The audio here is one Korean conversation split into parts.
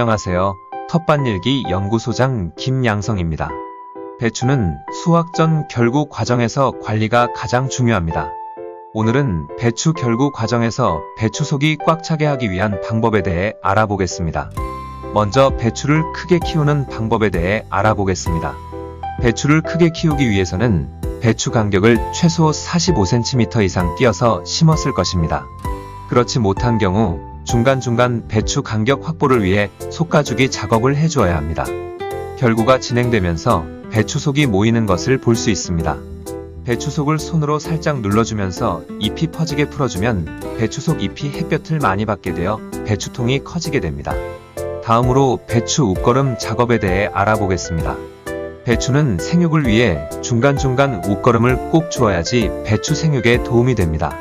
안녕하세요. 텃밭일기 연구소장 김양성입니다. 배추는 수확 전 결구 과정에서 관리가 가장 중요합니다. 오늘은 배추 결구 과정에서 배추 속이 꽉 차게 하기 위한 방법에 대해 알아보겠습니다. 먼저 배추를 크게 키우는 방법에 대해 알아보겠습니다. 배추를 크게 키우기 위해서는 배추 간격을 최소 45cm 이상 띄어서 심었을 것입니다. 그렇지 못한 경우 중간중간 배추 간격 확보를 위해 솎아주기 작업을 해주어야 합니다. 결구가 진행되면서 배추 속이 모이는 것을 볼 수 있습니다. 배추 속을 손으로 살짝 눌러주면서 잎이 퍼지게 풀어주면 배추 속 잎이 햇볕을 많이 받게 되어 배추통이 커지게 됩니다. 다음으로 배추 웃거름 작업에 대해 알아보겠습니다. 배추는 생육을 위해 중간중간 웃거름을 꼭 주어야지 배추 생육에 도움이 됩니다.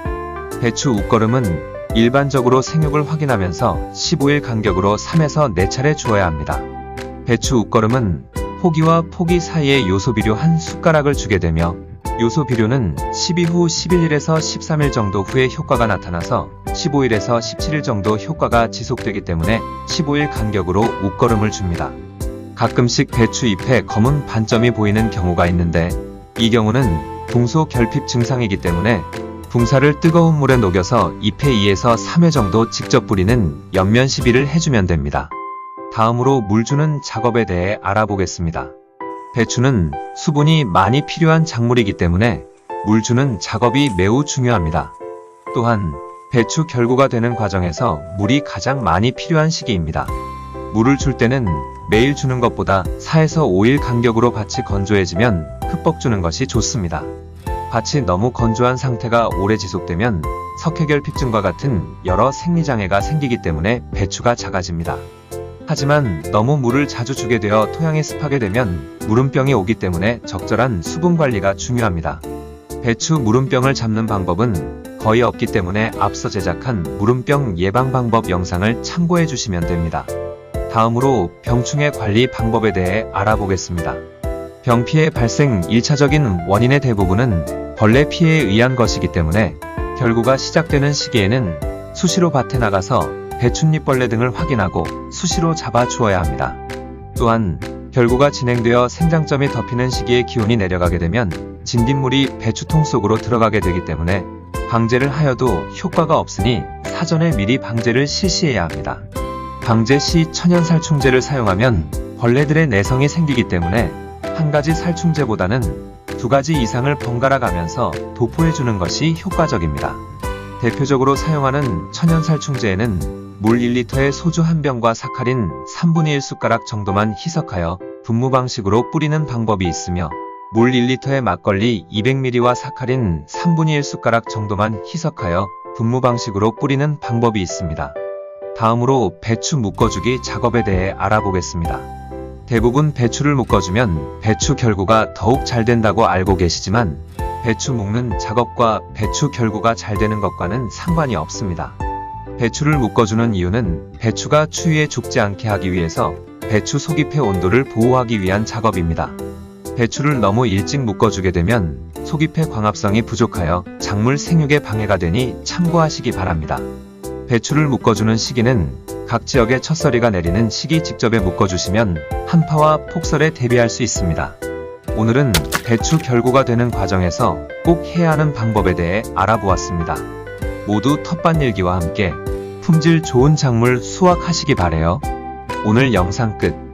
배추 웃거름은 일반적으로 생육을 확인하면서 15일 간격으로 3에서 4차례 주어야 합니다. 배추 웃거름은 포기와 포기 사이에 요소비료 한 숟가락을 주게 되며 요소비료는 12후 11일에서 13일 정도 후에 효과가 나타나서 15일에서 17일 정도 효과가 지속되기 때문에 15일 간격으로 웃거름을 줍니다. 가끔씩 배추 잎에 검은 반점이 보이는 경우가 있는데 이 경우는 붕소 결핍 증상이기 때문에 붕사를 뜨거운 물에 녹여서 잎에 2에서 3회 정도 직접 뿌리는 옆면 시비를 해주면 됩니다. 다음으로 물 주는 작업에 대해 알아보겠습니다. 배추는 수분이 많이 필요한 작물이기 때문에 물 주는 작업이 매우 중요합니다. 또한 배추 결구가 되는 과정에서 물이 가장 많이 필요한 시기입니다. 물을 줄 때는 매일 주는 것보다 4에서 5일 간격으로 밭이 건조해지면 흠뻑 주는 것이 좋습니다. 밭이 너무 건조한 상태가 오래 지속되면 석회결핍증과 같은 여러 생리장애가 생기기 때문에 배추가 작아집니다. 하지만 너무 물을 자주 주게 되어 토양이 습하게 되면 무름병이 오기 때문에 적절한 수분 관리가 중요합니다. 배추 무름병을 잡는 방법은 거의 없기 때문에 앞서 제작한 무름병 예방 방법 영상을 참고해 주시면 됩니다. 다음으로 병충해 관리 방법에 대해 알아보겠습니다. 병 피해 발생 1차적인 원인의 대부분은 벌레 피해에 의한 것이기 때문에 결구가 시작되는 시기에는 수시로 밭에 나가서 배춧잎벌레 등을 확인하고 수시로 잡아 주어야 합니다. 또한 결구가 진행되어 생장점이 덮이는 시기에 기온이 내려가게 되면 진딧물이 배추통 속으로 들어가게 되기 때문에 방제를 하여도 효과가 없으니 사전에 미리 방제를 실시해야 합니다. 방제 시 천연살충제를 사용하면 벌레들의 내성이 생기기 때문에 한 가지 살충제보다는 2가지 이상을 번갈아 가면서 도포해주는 것이 효과적입니다. 대표적으로 사용하는 천연살충제에는 물 1리터에 소주 1병과 사카린 3분의 1숟가락 정도만 희석하여 분무 방식으로 뿌리는 방법이 있으며 물 1리터에 막걸리 200ml와 사카린 3분의 1숟가락 정도만 희석하여 분무 방식으로 뿌리는 방법이 있습니다. 다음으로 배추 묶어주기 작업에 대해 알아보겠습니다. 대부분 배추를 묶어주면 배추 결구가 더욱 잘 된다고 알고 계시지만 배추 묶는 작업과 배추 결구가 잘 되는 것과는 상관이 없습니다. 배추를 묶어주는 이유는 배추가 추위에 죽지 않게 하기 위해서 배추 속잎의 온도를 보호하기 위한 작업입니다. 배추를 너무 일찍 묶어주게 되면 속잎의 광합성이 부족하여 작물 생육에 방해가 되니 참고하시기 바랍니다. 배추를 묶어주는 시기는 각 지역에 첫서리가 내리는 시기 직접에 묶어주시면 한파와 폭설에 대비할 수 있습니다. 오늘은 배추 결구가 되는 과정에서 꼭 해야 하는 방법에 대해 알아보았습니다. 모두 텃밭일기와 함께 품질 좋은 작물 수확하시기 바래요. 오늘 영상 끝.